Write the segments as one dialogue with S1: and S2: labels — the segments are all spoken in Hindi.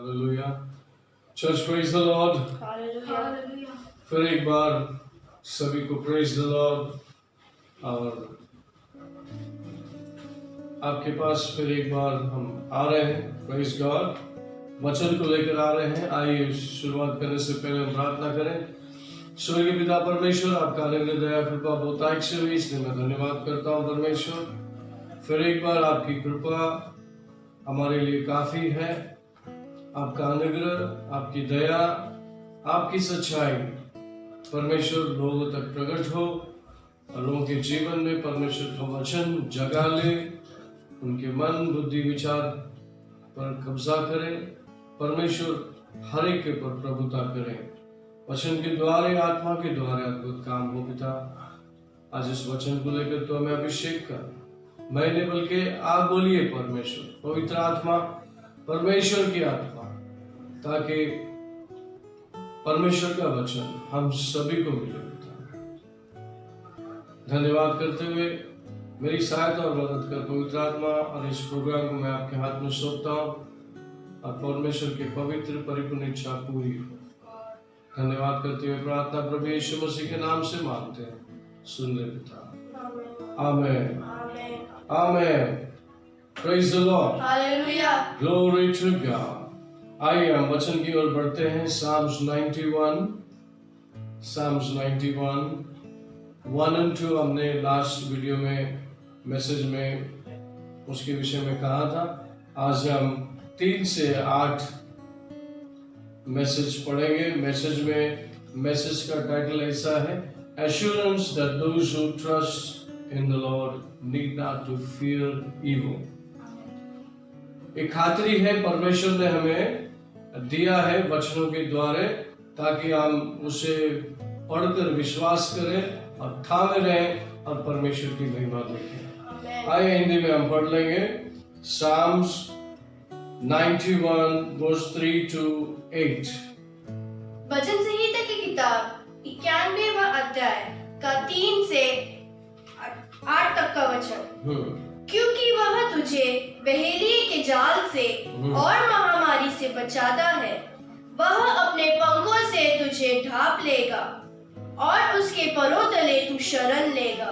S1: Hallelujah. Church, praise the Lord.
S2: Hallelujah.
S1: फिर एक बार सभी को praise the Lord और आपके पास फिर एक बार हम आ रहे हैं praise God वचन को लेकर आ रहे हैं। आइए शुरुआत करने से पहले हम प्रार्थना करें। स्वर्गीय पिता परमेश्वर, आपका अनुग्रह दया कृपा बहुतायत से हुई, इसलिए मैं धन्यवाद करता हूँ परमेश्वर। फिर एक बार आपकी कृपा हमारे लिए काफी है। आपका अनुग्रह, आपकी दया, आपकी सच्चाई परमेश्वर लोगों तक प्रकट हो और लोगों के जीवन में परमेश्वर का वचन जगा ले, उनके मन बुद्धि विचार पर कब्जा करें। परमेश्वर हर एक के पर प्रभुता करें। वचन के द्वारे, आत्मा के द्वारे अद्भुत काम हो पिता। आज इस वचन को लेकर तो हमें अभिषेक कर, मैंने बल्कि आप बोलिए परमेश्वर, पवित्र आत्मा, परमेश्वर की आत्मा, ताकि परमेश्वर का वचन हम सभी को मिले। धन्यवाद करते हुए मेरी सहायता और मदद कर पवित्र आत्मा, और इस प्रोग्राम को मैं आपके हाथ में सौंपता हूँ और परमेश्वर के पवित्र परिपूर्ण इच्छा पूरी हो। धन्यवाद करते हुए प्रार्थना प्रभु यीशु मसीह के नाम से मांगते हैं, सुन ले पिता। Amen amen. Praise the Lord.
S2: Hallelujah.
S1: Glory to God. आइए हम वचन की ओर बढ़ते हैं। Psalms 91 1 and 2 हमने लास्ट वीडियो में मैसेज में उसके विषय में कहा था। आज हम 3 से 8 मैसेज पढ़ेंगे। मैसेज का टाइटल ऐसा है, Assurance that those who trust in the Lord need not to fear evil। एक खातरी है परमेश्वर ने हमें दिया है वचनों के द्वारा, ताकि हम उसे पढ़कर विश्वास करें और थामे रहें और परमेश्वर की महिमा देखें। आइए हिंदी में हम पढ़ लेंगे। Psalms 91 verse 3 to 8।
S2: भजन संहिता की किताब 91वां अध्याय का 3 से 8 तक का वचन। क्योंकि वह तुझे बहेलिये के जाल से और महामारी से बचाता है। वह अपने पंखों से तुझे ढांप लेगा और उसके परों तले तू शरण लेगा।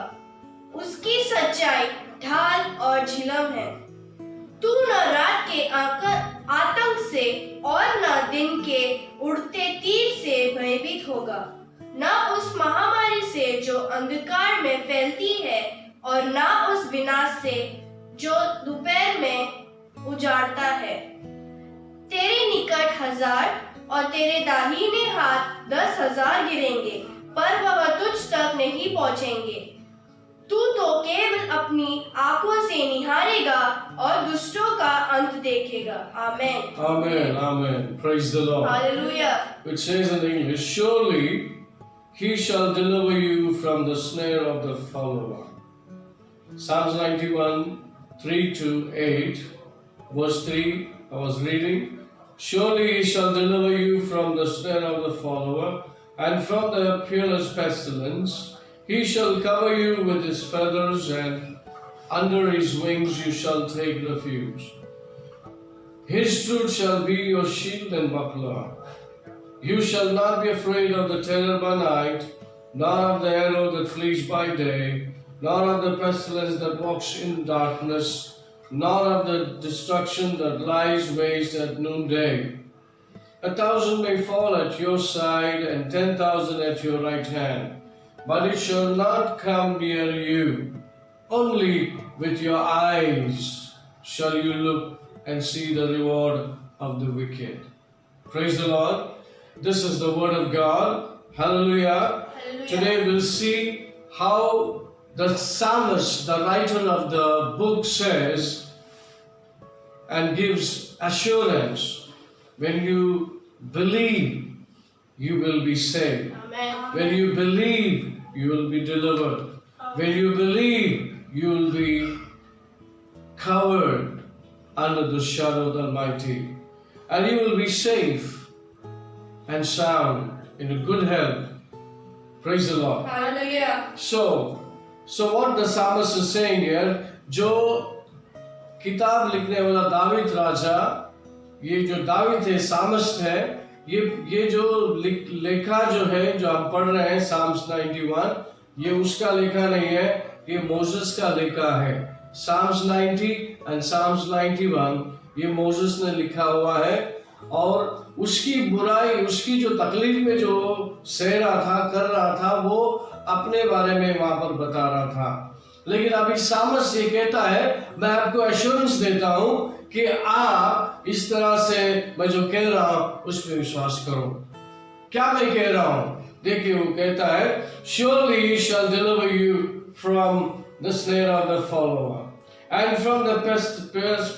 S2: उसकी सच्चाई ढाल और झिलम है। तू न रात के आतंक से और न दिन के उड़ते तीर से भयभीत होगा, न उस महामारी से जो अंधकार में फैलती है और न उस विनाश से जो दोपहर में उजाड़ता है। तेरे निकट 1000 और तेरे दाहिने हाथ 10,000 गिरेंगे, पर वह तुझ तक नहीं पहुंचेंगे। तू तो केवल अपनी आंखों से निहारेगा और दुष्टों का अंत देखेगा। आमेन
S1: आमेन आमेन। Praise the Lord।
S2: Hallelujah.
S1: It says in English, surely he shall deliver you from the snare of the fowler. Psalms 91 3 to 8 verse 3 I was reading, surely he shall deliver you from the snare of the fowler and from the peerless pestilence. He shall cover you with his feathers, and under his wings you shall take refuge. His truth shall be your shield and buckler. You shall not be afraid of the terror by night, nor of the arrow that flees by day, nor of the pestilence that walks in darkness, nor of the destruction that lies waste at noonday. 1,000 may fall at your side, and 10,000 at your right hand, but it shall not come near you. Only with your eyes shall you look and see the reward of the wicked. Praise the Lord. This is the word of God. Hallelujah. Today we'll see how the psalmist, the writer of the book, says and gives assurance. When you believe, you will be saved.
S2: Amen.
S1: When you believe, you will be delivered. When you believe, you will be covered under the shadow of the Almighty. And you will be safe and sound in a good health. Praise the Lord.
S2: Hallelujah.
S1: So what the psalmist is saying here, जो किताब लिखने वाला दावीद राजा ये जो दाविद है, सामस्ट है, ये जो लेखा जो है जो हम पढ़ रहे हैं साम्स 91, ये उसका लेखा नहीं है, ये मोसेस का लेखा है। साम्स 90 एंड साम्स 91 ये मोसेस ने लिखा हुआ है, और उसकी बुराई, उसकी जो तकलीफ में जो सह रहा था, कर रहा था, वो अपने बारे में वहां पर बता रहा था। लेकिन अभी सामस ये कहता है, मैं आपको एश्योरेंस देता हूं कि आप इस तरह से मैं जो कह रहा हूं उस पर विश्वास करो। क्या मैं कह रहा हूं? देखिए, वो कहता है, surely he shall deliver you from the snare of the follower and from the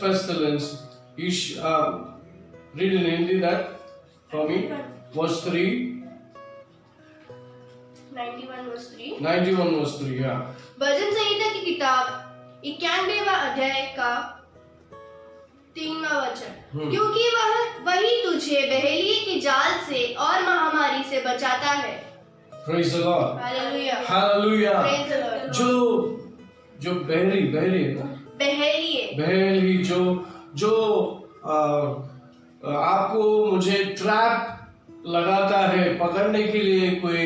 S1: pestilence. Read in Hindi that for me. Verse 3.
S2: 91 verse 3.
S1: 91 verse 3, yeah.
S2: भजन संहिता की किताब 91वां अध्याय का 3वां वचन। क्योंकि वही तुझे बहेलिये के जाल से और महामारी से बचाता है।
S1: Praise the Lord.
S2: Hallelujah.
S1: Hallelujah.
S2: Praise the Lord.
S1: जो बहेली जो आपको मुझे ट्रैप लगाता है, पकड़ने के लिए कोई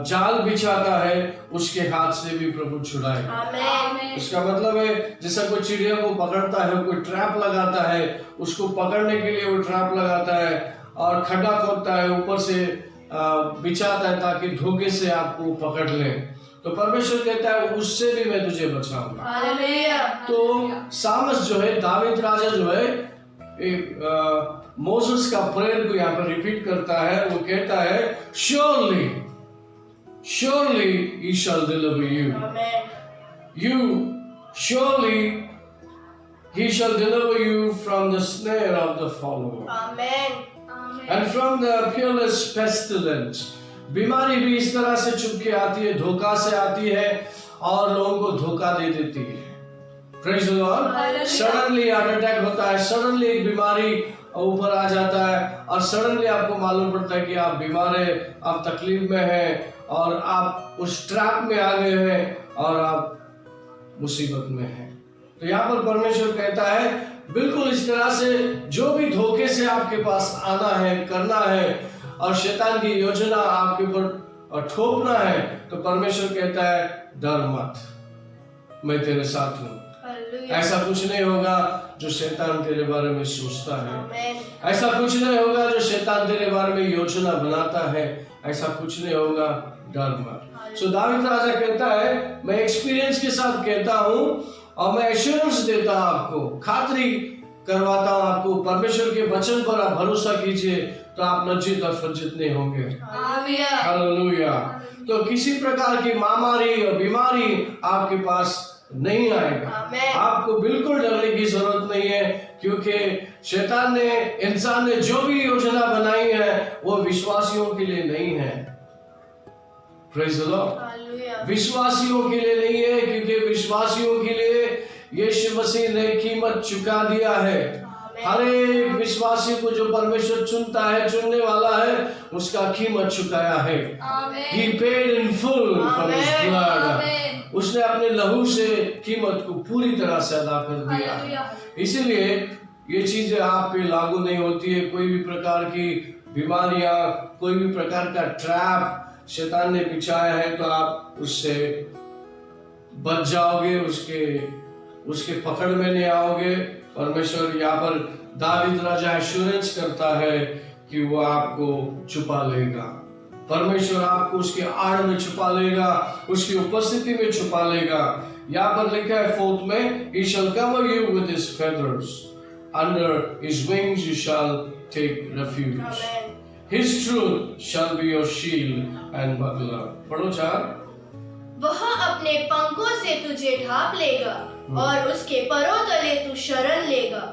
S1: जाल बिछाता है, उसके हाथ से भी प्रभु छुड़ाए।
S2: आमीन।
S1: उसका मतलब है, जैसा कोई चिड़िया को पकड़ता है, कोई ट्रैप लगाता है, उसको पकड़ने के लिए वो ट्रैप लगाता है और खड्डा खोदता है, ऊपर से बिछाता है ताकि धोखे से आपको पकड़ ले। तो परमेश्वर कहता है, उससे भी मैं तुझे बचाऊंगा।
S2: हालेलुया।
S1: तो सामस जो है, दाविद राजा जो है, मोसेस का प्रेयर को यहाँ पर रिपीट करता है। वो कहता है, surely he shall deliver you. Surely he shall deliver you from the snare of the follower.
S2: Amen.
S1: And from the peerless pestilence. बीमारी भी इस तरह से चुप के आती है, धोखा से आती है और लोगों को धोखा दे देती है। Praise the Lord. Suddenly heart attack होता है, सडनली एक बीमारी ऊपर आ जाता है और सडनली आपको मालूम पड़ता है कि आप बीमार हैं, आप तकलीफ में हैं और आप उस ट्रैप में आ गए हैं और आप मुसीबत में हैं। तो यहाँ पर परमेश्वर कहता है, बिल्कुल इस तरह से जो भी धोखे से आपके पास आना है, करना है और शैतान की योजना आपके ऊपर ठोकना है, तो परमेश्वर कहता है, डर मत, मैं तेरे साथ हूँ। ऐसा कुछ नहीं होगा जो शैतान तेरे बारे में सोचता है, ऐसा कुछ नहीं होगा जो शैतान तेरे बारे में योजना बनाता है, ऐसा कुछ नहीं होगा, डर मत। सो दाविद राजा कहता है, मैं एक्सपीरियंस के साथ कहता हूँ और मैं एश्योरेंस देता हूँ आपको, खातरी करवाता हूँ आपको, परमेश्वर के वचन पर आप भरोसा कीजिए तो आप लज्जित और फज्जित नहीं होंगे। हालेलुया। तो किसी प्रकार की महामारी और बीमारी आपके पास नहीं आएगा। आपको बिल्कुल डरने की जरूरत नहीं है, क्योंकि शैतान ने, इंसान ने जो भी योजना बनाई है वो विश्वासियों के लिए नहीं है। Praise the Lord. विश्वासियों के लिए नहीं है, क्योंकि विश्वासियों के लिए यीशु मसीह ने कीमत चुका दिया है। हर एक विश्वासी को जो परमेश्वर चुनता है, चुनने वाला है, उसका कीमत चुकाया है। He paid in full for his blood. उसने अपने लहू से कीमत को पूरी तरह से अदा कर दिया। इसीलिए ये चीजें आप पे लागू नहीं होती है। कोई भी प्रकार की बीमारियां, कोई भी प्रकार का ट्रैप शैतान ने बिछाया है तो आप उससे बच जाओगे, उसके पकड़ में नहीं आओगे। परमेश्वर यहाँ पर दाविद राजा एश्योरेंस करता है कि वो आपको छुपा लेगा। परमेश्वर आपको उसके आड़ में छुपा लेगा, उसकी उपस्थिति में छुपा लेगा। यहाँ पर लिखा है 4th में, He shall cover you with his feathers, under his wings you shall take refuge. His truth shall be your shield and buckler. पढ़ो 4।
S2: वह अपने पंखों से तुझे ढांप लेगा और उसके परों तले तू शरण लेगा।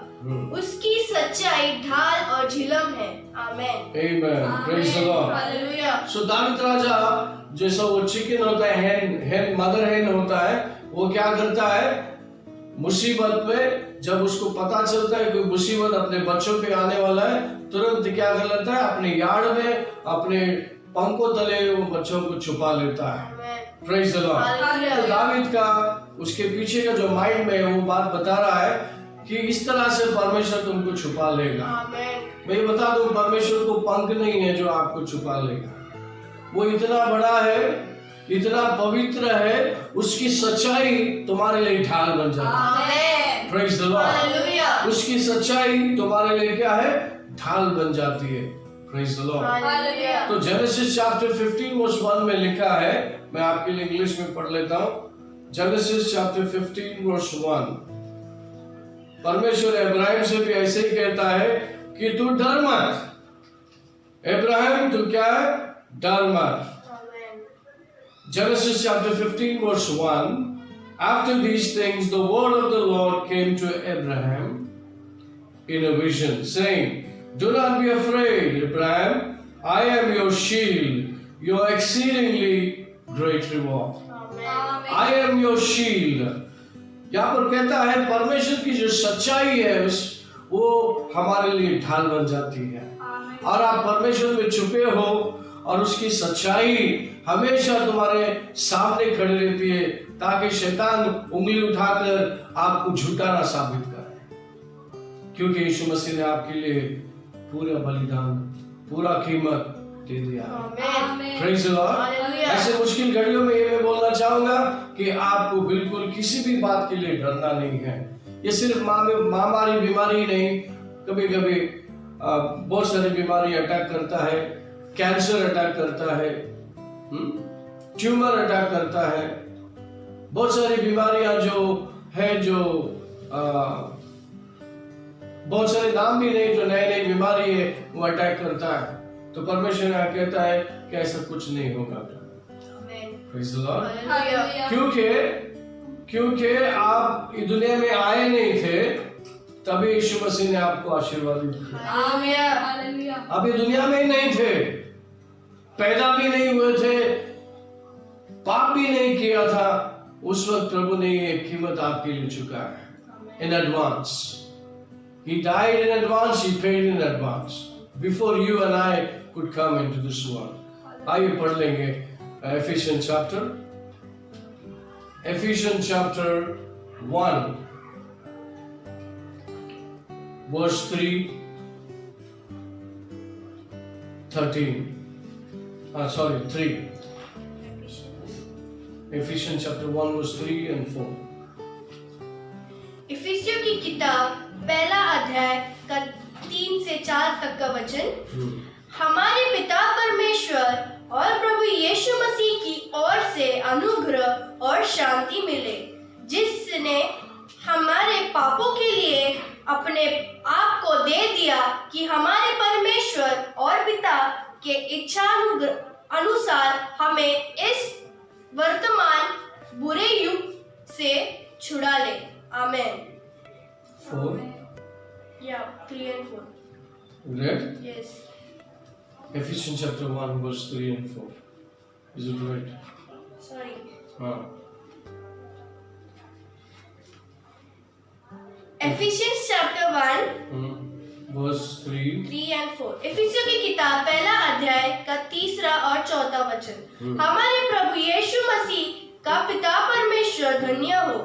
S2: उसकी सच्चाई ढाल और झिलम है। Amen.
S1: Amen. Praise the Lord.
S2: Hallelujah.
S1: So David राजा जैसा वो चिकन होता है, मदर हेन होता है, वो क्या करता है, मुसीबत में जब उसको पता चलता है कि मुसीबत अपने बच्चों पे आने वाला है, तुरंत क्या कर लेता है, अपने यार्ड में अपने पंखों तले वो बच्चों को छुपा लेता है। Praise the Lord. तो दाविद का उसके पीछे का जो माइंड में वो बात बता रहा है, कि इस तरह से परमेश्वर तुमको छुपा लेगा।
S2: आमेन।
S1: मैं बता दूं, परमेश्वर को पंख नहीं है जो आपको छुपा लेगा। वो इतना बड़ा है, इतना पवित्र है, उसकी सच्चाई तुम्हारे लिए ढाल बन जाती है।
S2: Amen.
S1: Praise the Lord.
S2: Hallelujah.
S1: उसकी सच्चाई तुम्हारे लिए क्या है? ढाल बन जाती है। Praise the Lord.
S2: हालेलुया।
S1: तो जेनेसिस चैप्टर 15 वर्स 1 में लिखा है, मैं आपके लिए इंग्लिश में पढ़ लेता हूं। जेनेसिस चैप्टर 15 वर्स 1, परमेश्वर इब्राहिम से भी ऐसे ही कहता है कि तू डर मत। इब्राहिम तू क्या है? डर मत। Genesis chapter 15 verse 1, after these things the word of the Lord came to Abraham in a vision, saying, do not be afraid, Abraham, I am your shield, your exceedingly great reward. I am your shield. यहाँ पर कहता है परमेश्वर की जो सच्चाई है वो हमारे लिए ढाल बन जाती है। और आप परमेश्वर में छुपे हो और उसकी सच्चाई हमेशा तुम्हारे सामने खड़ी रहती है, ताकि शैतान उंगली उठाकर आपको झूठा ना साबित करे, क्योंकि यीशु मसीह ने आपके लिए पूरा बलिदान, पूरा कीमत दे दिया। Praise the Lord. ऐसे मुश्किल घड़ियों में ये मैं बोलना चाहूंगा कि आपको बिल्कुल किसी भी बात के लिए डरना नहीं है। ये सिर्फ महामारी बीमारी नहीं, कभी कभी बहुत सारी बीमारी अटैक करता है, कैंसर अटैक करता है, ट्यूमर अटैक करता है, बहुत सारी बीमारियां जो है, जो बहुत सारे नाम भी नहीं, जो नई नई बीमारी है वो अटैक करता है। तो परमेश्वर कहता है कि ऐसा कुछ नहीं होगा। Praise the Lord. क्योंकि आप इस दुनिया में आए नहीं थे, तभी यीशु मसीह ने आपको आशीर्वाद दिया। आप ये दुनिया में ही नहीं थे, पैदा भी नहीं हुए थे, पाप भी नहीं किया था, उस वक्त प्रभु ने ये कीमत आपके लिए चुका है in advance. He died in advance, he paid in advance before you and I could come into this world. आइए पढ़ लेंगे Ephesians chapter 1 verse 3 Ephesians chapter 1 verse 3 and 4.
S2: इफिसियों की किताब पहला अध्याय का 3 से 4 तक का वचन। हमारे पिता परमेश्वर और प्रभु यीशु मसीह की ओर से अनुग्रह और शांति मिले, जिसने हमारे पापों के लिए अपने आप को दे दिया कि हमारे परमेश्वर और पिता के इच्छा अनुसार हमें इस वर्तमान बुरे युग से छुड़ा ले। आमेन।
S1: 4.
S2: Yeah, 3 and 4.
S1: Read?
S2: Yes.
S1: Ephesians chapter 1 verse 3 and 4. Is it right?
S2: Sorry. Ephesians chapter 1
S1: verse 3
S2: and 4. इफिसियों की किताब पहला अध्याय का 3 और 4 वचन। हमारे प्रभु यीशु मसीह का पिता परमेश्वर धन्य हो,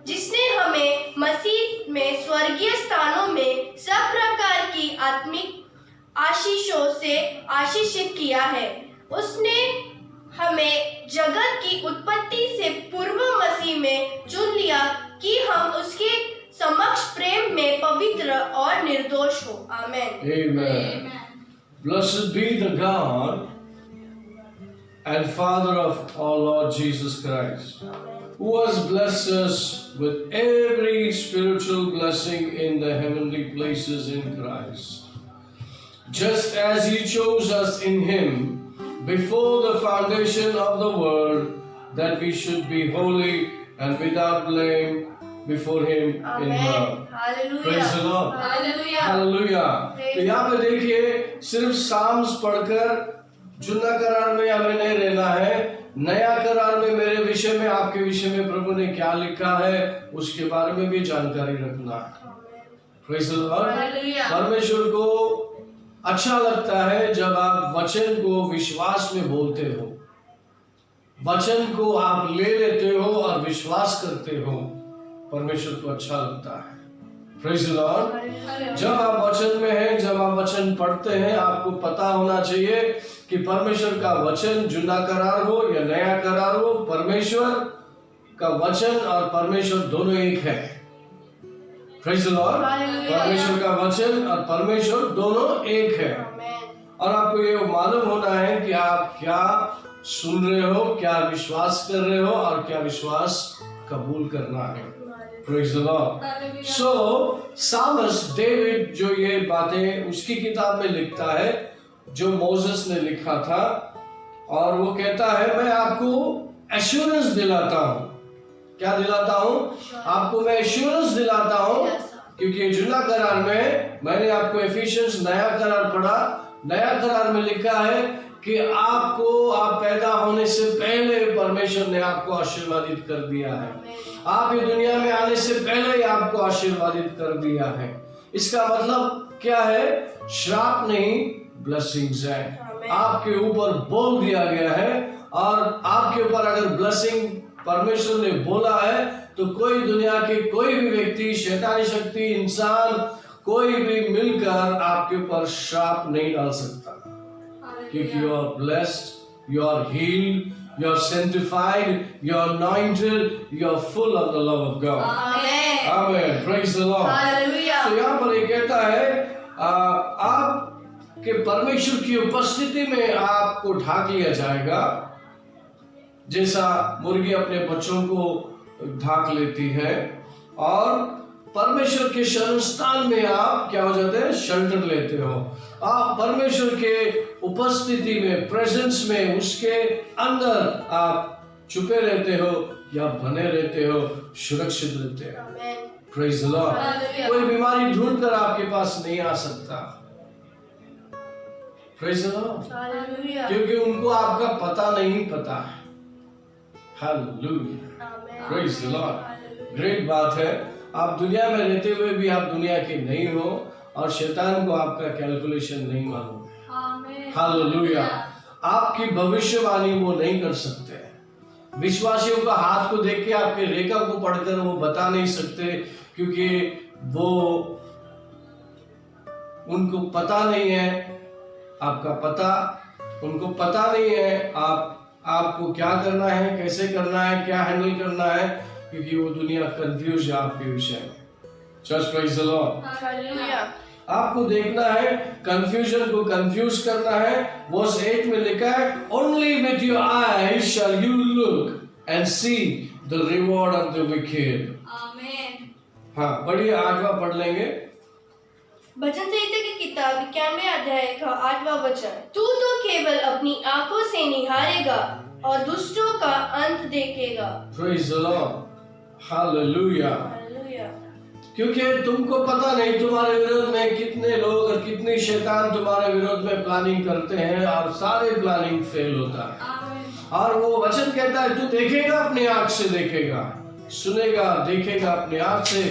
S2: जिसने हमें मसीह में स्वर्गीय स्थानों में सब प्रकार की आत्मिक आशीषों से आशीषित किया है। उसने हमें जगत की उत्पत्ति से पूर्व मसीह में चुन लिया कि हम उसके समक्ष प्रेम में पवित्र और निर्दोष हो। आमेन।
S1: Amen. Blessed be the God and Father of our Lord Jesus Christ, who has blessed us with every spiritual blessing in the heavenly places in Christ, just as He chose us in Him before the foundation of the world, that we should be holy and without blame before Him in love.
S2: Hallelujah.
S1: Praise the Lord.
S2: Hallelujah.
S1: Hallelujah. तो यहाँ पे देखिए, सिर्फ साम्स पढ़कर जुना करार में हमें नहीं रहना है, नया करार में मेरे विषय में, आपके विषय में प्रभु ने क्या लिखा है उसके बारे में भी जानकारी रखना है। Praise the Lord. परमेश्वर को अच्छा लगता है जब आप वचन को विश्वास में बोलते हो, वचन को आप ले लेते हो और विश्वास करते हो, परमेश्वर को अच्छा लगता है। Praise the Lord. जब आप वचन में हैं, जब आप वचन पढ़ते हैं, आपको पता होना चाहिए कि परमेश्वर का वचन जुना करार हो या नया करार हो, परमेश्वर का वचन और परमेश्वर दोनों एक है। Praise the Lord. परमेश्वर का वचन और परमेश्वर दोनों एक है। और आपको ये मालूम होना है कि आप क्या सुन रहे हो, क्या विश्वास कर रहे हो और क्या विश्वास कबूल करना है। Praise the Lord. So, Psalms David जो ये बातें उसकी किताब में लिखता है जो मोसेस ने लिखा था, और वो कहता है मैं आपको एश्योरेंस दिलाता हूँ। क्या दिलाता हूँ? आपको मैं एश्योरेंस दिलाता हूँ, क्योंकि जुना करार में मैंने आपको एफिशिएंस नया करार पढ़ा, नया करार में लिखा है कि आपको आप पैदा होने से पहले परमेश्वर ने आपको आशीर्वादित कर दिया है। आप ये दुनिया में आने से पहले ही आपको आशीर्वादित कर दिया है। इसका मतलब क्या है? श्राप नहीं, ब्लेसिंग्स है। आपके ऊपर बोल दिया गया है, और आपके ऊपर अगर ब्लेसिंग परमेश्वर ने बोला है तो कोई दुनिया के कोई भी व्यक्ति, शैतानी शक्ति, इंसान, कोई भी मिलकर आपके ऊपर श्राप नहीं डाल सकता, क्योंकि you are blessed, you are healed, you are sanctified, you are anointed, you are full of the love of God. Amen. Amen. Praise the Lord. Hallelujah. तो यहाँ पर ये कहता है आपके परमेश्वर की उपस्थिति में आपको ढाक लिया जाएगा, जैसा मुर्गी अपने बच्चों को ढाक लेती है, और परमेश्वर के शरण स्थान में आप क्या हो जाते हैं? शेल्टर लेते हो। आप परमेश्वर के उपस्थिति में, प्रेजेंस में, उसके अंदर आप छुपे रहते हो या बने रहते हो, सुरक्षित रहते हो। Praise the Lord. कोई बीमारी ढूंढकर आपके पास नहीं आ सकता। Praise the Lord. क्योंकि उनको आपका पता नहीं पता है। Hallelujah. Praise the Lord. Great बात है, आप दुनिया में रहते हुए भी आप दुनिया के नहीं हो, और शैतान को आपका कैलकुलेशन नहीं मालूम है। हालेलुया। आपकी भविष्यवाणी वो नहीं कर सकते। विश्वासियों का हाथ को देख के, आपके रेखा को पढ़कर वो बता नहीं सकते, क्योंकि वो उनको पता नहीं है आपका पता, उनको पता नहीं है आपको क्या करना है, कैसे करना है, क्या हैंडल करना है, क्योंकि वो दुनिया कंफ्यूज है आपके विषय में। Church praise the Lord. Hallelujah. आपको देखना है, कंफ्यूजन को कंफ्यूज करना है। वर्स 8 में लिखा है, only with your eyes shall you look and see the reward of the wicked. आमीन। हाँ, बढ़िया, 8वां पढ़ लेंगे।
S2: भजन संहिता की किताब 91 अध्याय का 8वां वचन, तू तो केवल अपनी आंखों से निहारेगा और दुष्टों का अंत देखेगा।
S1: Praise the Lord. हालेलुया। क्योंकि तुमको पता नहीं तुम्हारे विरोध में कितने लोग और कितनी शैतान तुम्हारे विरोध में प्लानिंग करते हैं, और सारे प्लानिंग फेल होता है। और वो वचन कहता है तू देखेगा, अपनी आंख से देखेगा, सुनेगा, देखेगा अपनी आंख से।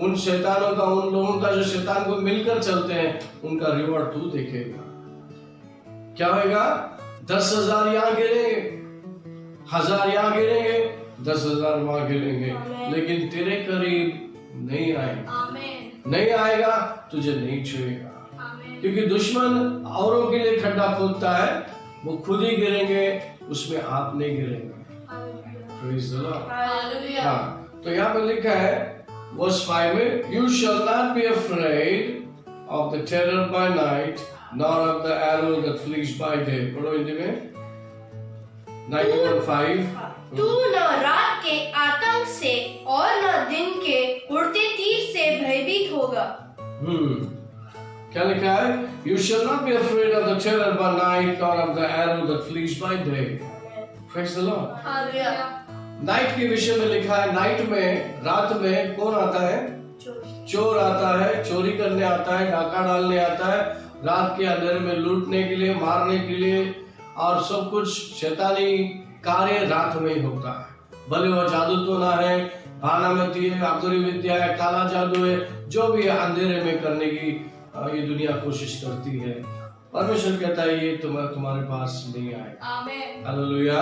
S1: उन शैतानों का, उन लोगों का जो शैतान को मिलकर चलते हैं, उनका रिवॉर्ड तू देखेगा। क्या होगा? 10,000 यहाँ गिरेंगे, 1000 यहाँ गिरेंगे, 10,000 वहां गिरेंगे, लेकिन तेरे करीब नहीं आएगा। नहीं आएगा, तुझे नहीं छुएगा, क्योंकि दुश्मन औरों के लिए खड्डा खोदता है, वो खुद ही गिरेंगे, उसमें आप नहीं गिरेंगे। Praise the Lord. हाँ, तो यहाँ पे लिखा है वर्स 5 में, you shall not be afraid of the terror by night, nor of the arrow that flees by day। पढ़ो हिंदी में। 91:5।
S2: तू न रात के आतंक से और न दिन के उड़ते तीर से भयभीत होगा।
S1: क्या लिखा है? You shall not be afraid of the terror by night, nor of the arrow that flees by day। Praise the Lord। Hallelujah. Night के विषय में लिखा है, नाइट में, रात में कौन आता है? चोर आता है, चोरी करने आता है, डाका डालने आता है, रात के अंधेरे में लूटने के लिए, मारने के लिए, और सब कुछ शैतानी कार्य रात में ही होता है। भले वो जादू टोना है, भानामती है, आकुरी विद्या है, काला जादू है, जो भी अंधेरे में करने की ये दुनिया कोशिश करती है, परमेश्वर कहता है ये तुम्हारे पास नहीं आएगा। आमीन। हालेलुया।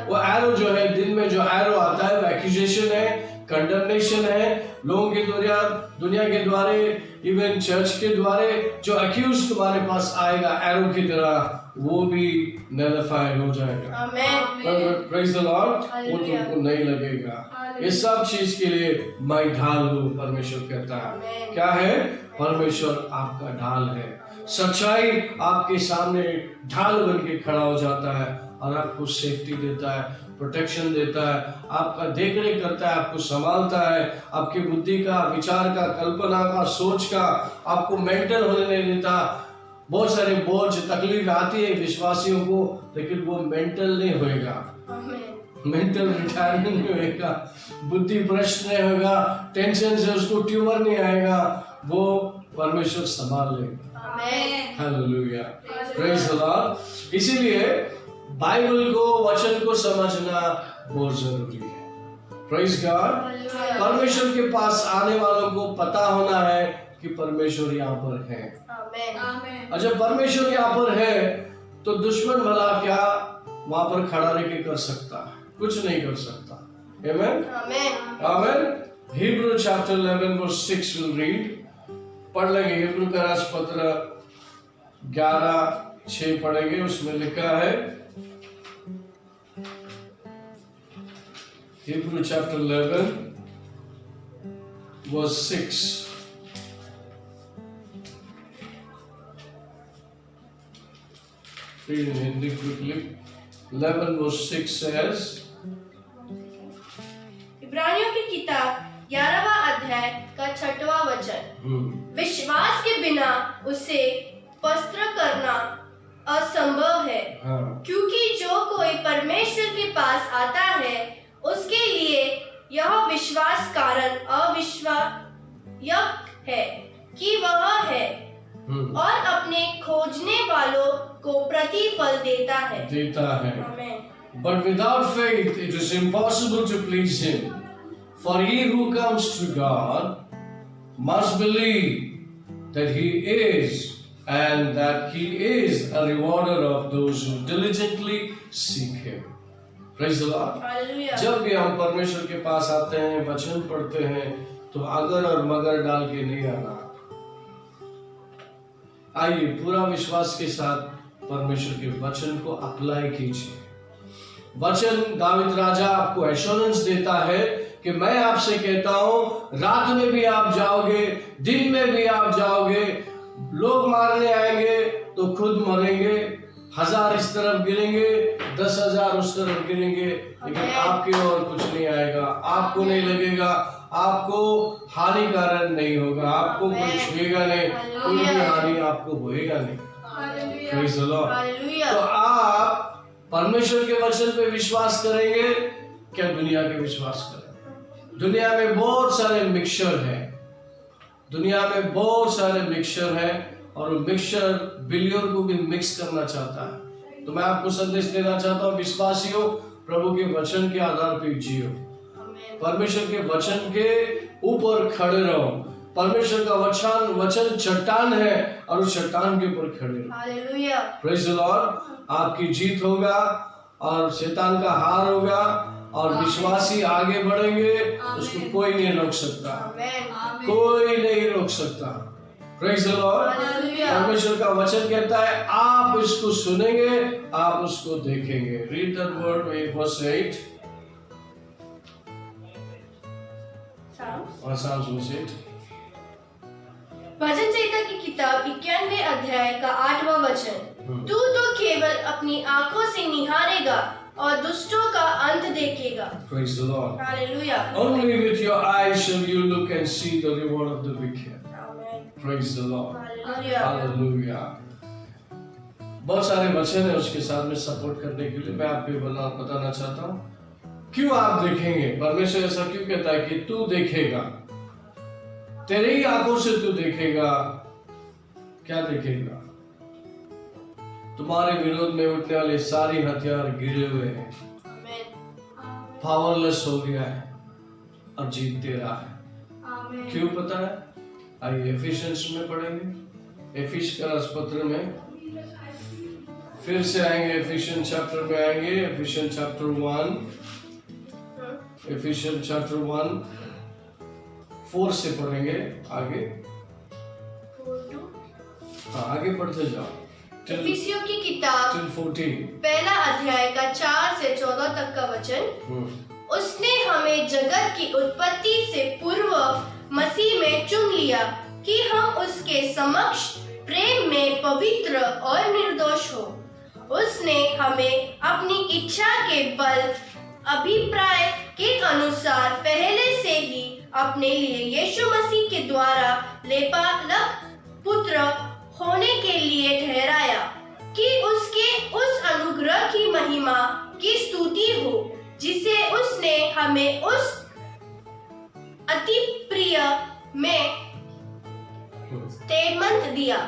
S1: वो एरो जो है, दिन में जो एरो आता है वो एक्यूजेशन है कंडमनेशन है लोगों के द्वारा, दुनिया के द्वारे, इवन चर्च के द्वारे। जो अक्यूज तुम्हारे पास आएगा एरो की तरह, वो भी नलिफाइड हो जाएगा।
S2: आमेन।
S1: Praise the Lord. वो तुमको नहीं लगेगा। ये सब चीज के लिए मैं ढाल हूँ, परमेश्वर कहता है। क्या है? परमेश्वर आपका ढाल है। सच्चाई आपके सामने ढाल बन के खड़ा हो जाता है और आपको सेफ्टी देता है, प्रोटेक्शन देता है, आपका देखरेख करता है, आपको संभालता है, आपकी बुद्धि का, विचार का, कल्पना का, सोच का, आपको मेंटल होने नहीं देता। बहुत सारे बोझ तकलीफ आती है विश्वासियों को, लेकिन वो मेंटल नहीं होएगा, मेंटल रिटायरमेंट नहीं होएगा, बुद्धि भ्रष्ट नहीं होगा, टेंशन से उसको ट्यूमर नहीं आएगा, वो परमेश्वर संभाल लेगा। Hallelujah, praise the Lord. इसीलिए बाइबल को, वचन को समझना बहुत जरूरी है। Praise God. परमेश्वर के पास आने वालों को पता होना है कि परमेश्वर यहाँ पर है। और जब परमेश्वर यहाँ पर है तो दुश्मन भला क्या वहां पर खड़ा रह के कर सकता है? कुछ नहीं कर सकता। Amen, amen. Hebrew chapter 11 verse 6 will read. पढ़ लेंगे हिब्रू का राजपत्र 11:6 पढ़ेंगे। उसमें लिखा है, Hebrews chapter 11 verse 6। Read in Hindi quickly. 11 verse 6 says,
S2: इब्रानियों की किताब 11वां अध्याय का 6वां वचन। विश्वास के बिना उसे पवित्र करना असंभव है। क्योंकि जो कोई परमेश्वर के पास आता है उसके लिए यह विश्वास कारण अविश्वास है कि वह है और अपने खोजने वालों को प्रतिफल देता है।
S1: But without faith it is impossible to please him. For he who comes to God must believe that he is, and that he is a rewarder of those who diligently seek him. Praise the Lord.
S2: Hallelujah.
S1: जब भी हम परमेश्वर के पास आते हैं, वचन पढ़ते हैं, तो अगर और मगर डाल के नहीं आना। आइए पूरा विश्वास के साथ परमेश्वर के वचन को अप्लाई कीजिए। वचन दाविद राजा आपको एश्योरेंस देता है कि मैं आपसे कहता हूं, रात में भी आप जाओगे, दिन में भी आप जाओगे, लोग मारने आएंगे तो खुद मरेंगे, 1000 इस तरफ गिरेंगे, 10,000 उस तरफ गिरेंगे, लेकिन आपके और कुछ नहीं आएगा, आपको नहीं लगेगा, आपको हानिकारक नहीं होगा, आपको कुछ छुएगा नहीं, कोई भी हानि आपको होएगा नहीं। Praise the Lord. तो आप परमेश्वर के वचन पे विश्वास करेंगे क्या दुनिया के विश्वास करेंगे? दुनिया में बहुत सारे मिक्सचर हैं, दुनिया में बहुत सारे मिक्सचर हैं, और वो मिक्सचर बिलियर को भी मिक्स करना चाहता है। तो मैं आपको संदेश देना चाहता हूँ, विश्वासियों, प्रभु के वचन के आधार पर जियो, परमेश्वर के वचन के ऊपर खड़े रहो। परमेश्वर का वचन चट्टान है और उस चट्टान के ऊपर खड़े रहो।
S2: Hallelujah,
S1: praise the Lord. आपकी जीत होगा और शैतान का हार होगा, और विश्वासी आगे बढ़ेंगे, उसको कोई नहीं रोक सकता, कोई नहीं रोक सकता। Praise the Lord. परमेश्वर का वचन कहता है आप इसको सुनेंगे, आप उसको देखेंगे। रीड दैट वर्ड में वर्स 8।
S2: भजन संहिता की किताब 91 अध्याय का 8वां वचन। तू तो केवल अपनी आंखों से निहारेगा और दुष्टों का अंत देखेगा।
S1: Praise the Lord.
S2: Hallelujah.
S1: Only with your eyes shall you look and see the reward of the wicked.
S2: Amen.
S1: Praise the Lord.
S2: Hallelujah.
S1: Hallelujah. बहुत सारे वचन है उसके साथ में सपोर्ट करने के लिए मैं आपको बताना चाहता हूँ। क्यों आप देखेंगे? परमेश्वर ऐसा क्यों कहता है कि तू देखेगा, तेरे ही आंखों से तू देखेगा। क्या देखेगा? तुम्हारे विरोध में उठने वाले सारी हथियार गिरे हुए हैं, पावरलेस हो गया है और जीतते रहा है। क्यों पता है? आइए एफिशिएंस में पढ़ेंगे, एफिस का पत्र में फिर से आएंगे, एफिशिएंस चैप्टर में आएंगे, एफिशिएंस चैप्टर 1 Ephesians chapter 1 4 से पढ़ेंगे आगे। हाँ, आगे पढ़ते जाओ।
S2: इफिसियों की किताब
S1: till 14
S2: पहला अध्याय का 4 से 14 तक का वचन। उसने हमें जगत की उत्पत्ति से पूर्व मसीह में चुन लिया कि हम उसके समक्ष प्रेम में पवित्र और निर्दोष हो। उसने हमें अपनी इच्छा के बल अभिप्राय के अनुसार पहले से ही अपने लिए यीशु मसीह के द्वारा लेपालक पुत्र होने के लिए ठहराया कि उसके उस अनुग्रह की महिमा की स्तुति हो जिसे उसने हमें उस अति प्रिय में तेमंत दिया।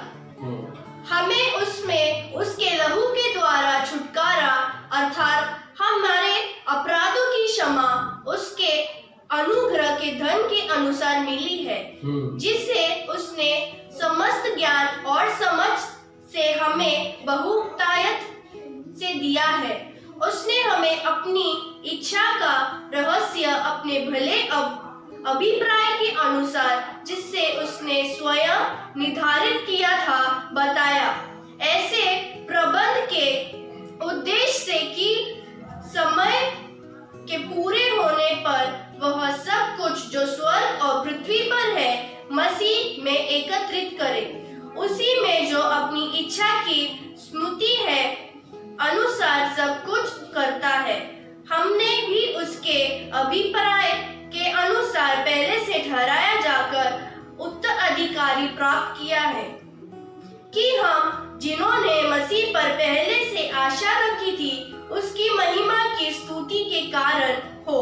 S2: हमें उसमें उसके लहू के द्वारा छुटकारा अर्थात हमारे अपराधों की क्षमा उसके अनुग्रह के धन के अनुसार मिली है, जिसे उसने समस्त ज्ञान और समझ से हमें बहुतायत से दिया है। उसने हमें अपनी इच्छा का रहस्य अपने भले अभिप्राय के अनुसार जिससे उसने स्वयं निर्धारित किया था बताया, ऐसे प्रबंध के उद्देश्य से कि समय के पूरे होने पर वह सब कुछ जो स्वर्ग और पृथ्वी पर है मसीह में एकत्रित करे। उसी में जो अपनी इच्छा की स्मृति है अनुसार सब कुछ करता है। हमने भी उसके अभिप्राय के अनुसार पहले से ठहराया जाकर उत्तराधिकारी प्राप्त किया है कि हम जिन्होंने मसीह पर पहले से आशा रखी थी उसकी महिमा की स्तुति के कारण हो।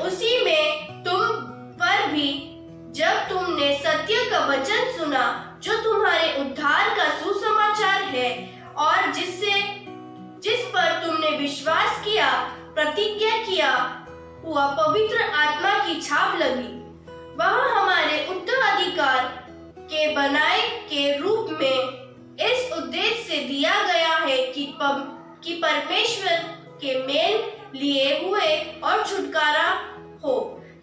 S2: उसी में तुम पर भी जब तुमने सत्य का वचन सुना जो तुम्हारे उद्धार का सुसमाचार है और जिस पर तुमने विश्वास किया प्रतिज्ञा किया हुआ पवित्र आत्मा की छाप लगी, वह हमारे उत्तराधिकार के बनाए के रूप में इस उद्देश्य से दिया गया है कि परमेश्वर के मेल लिए हुए और छुटकारा हो,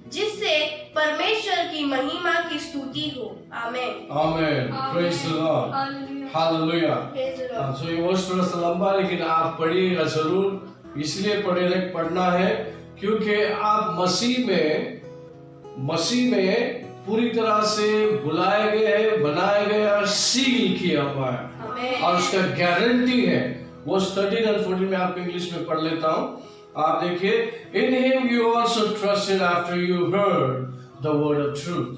S2: जिससे परमेश्वर की महिमा की स्तुति हो। Amen.
S1: Amen. Praise the Lord. Hallelujah. तो ये वर्ष थोड़ा सा लंबा लेकिन आप पढ़िएगा जरूर, इसलिए पढ़ना है क्योंकि आप मसीह में पूरी तरह से बुलाए गए हैं, बनाया गया, सील किया हुआ है और उसका गारंटी है। वर्ष 13 और 14 में आपको इंग्लिश में पढ़ लेता हूँ, आप देखिए। In him you also trusted after you heard the word of truth,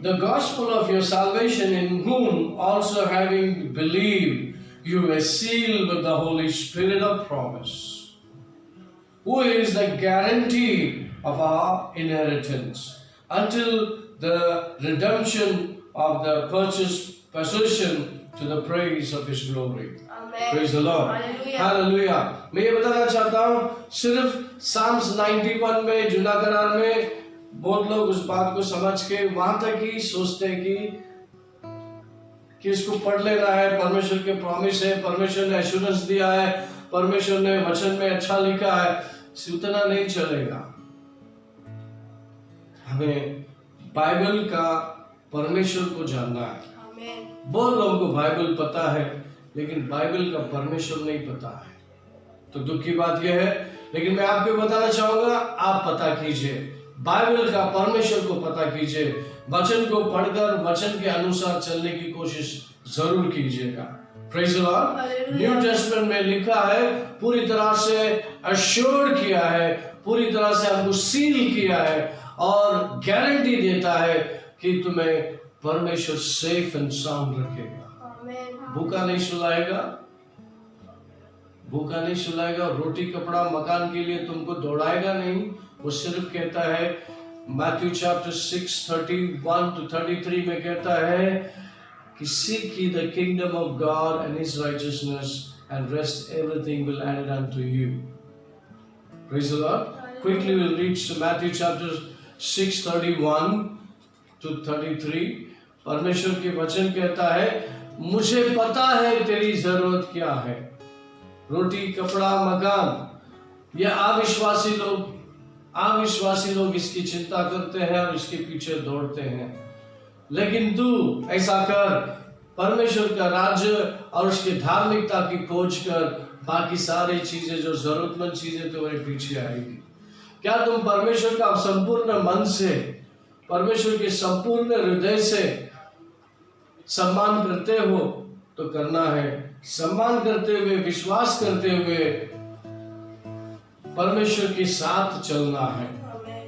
S1: the gospel of your salvation, in whom also having believed you were sealed with the Holy Spirit of promise, who is the guarantee of our inheritance until the redemption of the purchased possession to the praise of His glory. Amen. Praise the Lord. Hallelujah. Hallelujah. मैं ये बताना चाहता हूँ, सिर्फ Psalms 91 में, जुना करार में बहुत लोग उस बात को समझ के वहां तक ही सोचते हैं कि इसको पढ़ लेना है, परमेश्वर के प्रॉमिस है, परमेश्वर ने एश्योरेंस दिया है, परमेश्वर ने वचन में अच्छा लिखा है, उतना नहीं चलेगा। हमें बाइबल का परमेश्वर को जानना है। बहुत लोगों को बाइबल पता है लेकिन बाइबल का परमेश्वर नहीं पता है, तो दुख की बात यह है। लेकिन मैं आपको बताना चाहूंगा, आप पता कीजिए, बाइबल का परमेश्वर को पता कीजिए, वचन को पढ़कर वचन के अनुसार चलने की कोशिश जरूर कीजिएगा। Praise the Lord. New testament में लिखा है, पूरी तरह से अश्योर्ड किया है, पूरी तरह से हमको सील किया है और गारंटी देता है कि तुम्हें परमेश्वर सेफ एंड साउंड रखेगा। भूखा नहीं सुलाएगा, रोटी कपड़ा मकान के लिए तुमको दौड़ाएगा नहीं। वो सिर्फ कहता है, मैथ्यू चैप्टर 6:31 to 33 में कहता है कि seek ye the kingdom of God and His righteousness, and rest everything will add it unto you. Praise the Lord. Quickly we'll reach to Matthew chapter 6:31 to 33. परमेश्वर के वचन कहता है, मुझे पता है तेरी जरूरत क्या है, रोटी कपड़ा मकान। ये अविश्वासी लोग अविश्वासी लोग इसकी चिंता करते हैं और इसके पीछे दौड़ते हैं, लेकिन तू ऐसा कर, परमेश्वर का राज्य और उसकी धार्मिकता की खोज कर, बाकी सारी चीजें जो जरूरतमंद चीजें तुम्हारे पीछे आएगी। क्या तुम परमेश्वर का संपूर्ण मन से, परमेश्वर के संपूर्ण हृदय से सम्मान करते हो? तो करना है, सम्मान करते हुए, विश्वास करते हुए परमेश्वर के साथ चलना है।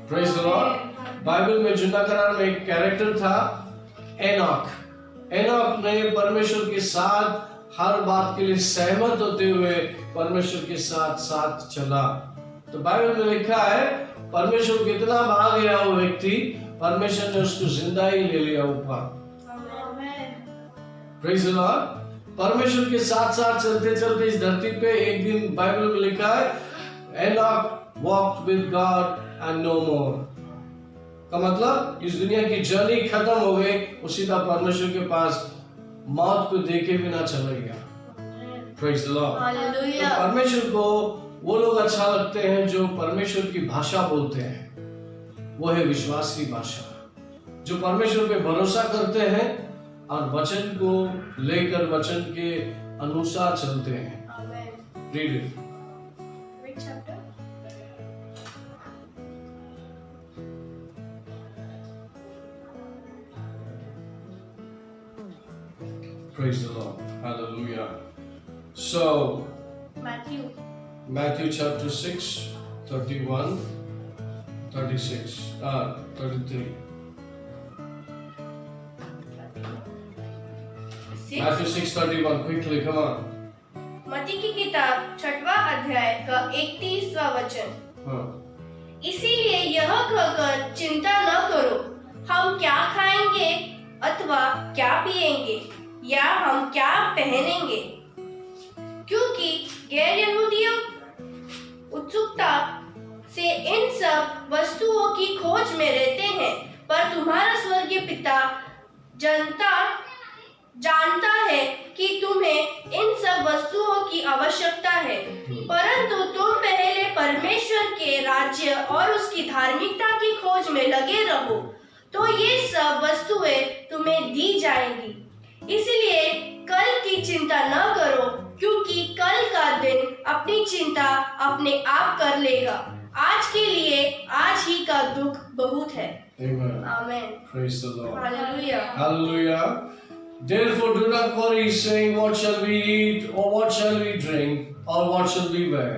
S1: Praise the Lord. बाइबल में जुना करार में एक कैरेक्टर था, एनॉक। एनॉक ने परमेश्वर के साथ हर बात के लिए सहमत होते हुए परमेश्वर के साथ साथ चला। तो बाइबल में लिखा है, परमेश्वर कितना भाग गया वो व्यक्ति, परमेश्वर ने उसको जिंदा ही ले लिया ऊपर। Praise the Lord. परमेश्वर के साथ साथ चलते चलते इस धरती पे एक दिन बाइबल में लिखा है, Enoch walked with God and no more. का मतलब इस दुनिया की जर्नी खत्म हो गई, वो सीधा परमेश्वर के पास मौत को देखे बिना चला गया। Praise the Lord.
S2: हालेलुया।
S1: तो परमेश्वर को वो लोग अच्छा लगते हैं जो परमेश्वर की भाषा बोलते हैं, वो है विश्वास की भाषा। जो परमेश्वर पे भरोसा करते हैं और वचन को लेकर वचन के अनुसार चलते हैं।
S2: Amen.
S1: Read it.
S2: Which chapter?
S1: Praise the Lord. Hallelujah. So, Matthew chapter 6, 31, 36, 33. Matthew 6:31. Quickly, come on.
S2: मत्ती की किताब 6वां अध्याय का 31वां वचन।
S1: हाँ।
S2: इसीलिए यह कहकर चिंता न करो, हम क्या खाएंगे अथवा क्या पिएंगे या हम क्या पहनेंगे, क्योंकि गैर यहूदियों उत्सुकता से इन सब वस्तुओं की खोज में रहते हैं, पर तुम्हारा स्वर्गीय पिता जानता है कि तुम्हें इन सब वस्तुओं की आवश्यकता है, परंतु तुम पहले परमेश्वर के राज्य और उसकी धार्मिकता की खोज में लगे रहो, तो ये सब वस्तुएं तुम्हें दी जाएंगी। इसलिए कल की चिंता न करो, क्योंकि कल का दिन अपनी चिंता अपने आप कर लेगा। आज के लिए आज ही का दुख बहुत है। आमेन।
S1: Praise the Lord.
S2: Hallelujah.
S1: Hallelujah. Therefore do not worry, saying, what shall we eat, or what shall we drink, or what shall we wear?